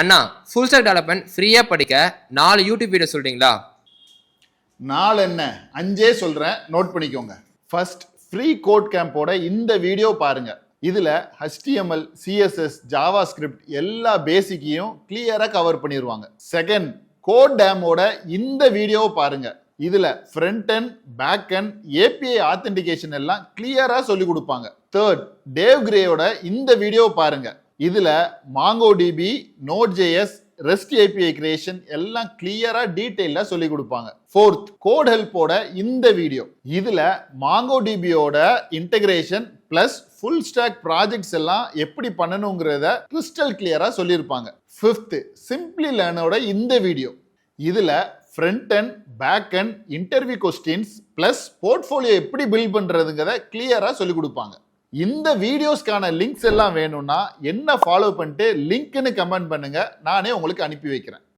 அண்ணா full stock development ஃப்ரீயா படிக்க 4 YouTube video சொல்றீங்களா? 4 என்ன 5 சொல்றேன், நோட் பண்ணிக்கோங்க. ஃபர்ஸ்ட் ஃப்ரீ கோட் கேம்போட இந்த வீடியோ பாருங்க. இதுல HTML, CSS, JavaScript எல்லா பேசிக்கையும் கிளியரா கவர் பண்ணிடுவாங்க. செகண்ட் கோட் டேமோட இந்த வீடியோ பாருங்க. இதுல front end back end API authentication எல்லாம் கிளியரா சொல்லி கொடுப்பாங்க. தேர்ட் டேவ் கிரேயோட இந்த வீடியோ பாருங்க. இதுல MongoDB, Node.js, REST API creation எல்லாம் கிளியரா டீடைலா சொல்லி கொடுப்பாங்க. ஃபோர்த் கோட் ஹெல்ப்போட இந்த வீடியோ. இதுல MongoDBயோட integration plus full stack projects எல்லாம் எப்படி பண்ணணுங்கிறத கிறிஸ்டல் கிளியரா சொல்லியிருப்பாங்க. ஃபிஃப்த் சிம்பிளி லேர்னோட இந்த வீடியோ. இதுல front end back end interview questions plus portfolio எப்படி பில்ட் பண்றதுங்கிறத கிளியரா சொல்லி கொடுப்பாங்க. இந்த வீடியோஸ்க்கான லிங்க்ஸ் எல்லாம் வேணும்னா என்ன ஃபாலோ பண்ணிட்டு லிங்க்னு கமெண்ட் பண்ணுங்க, நானே உங்களுக்கு அனுப்பி வைக்கிறேன்.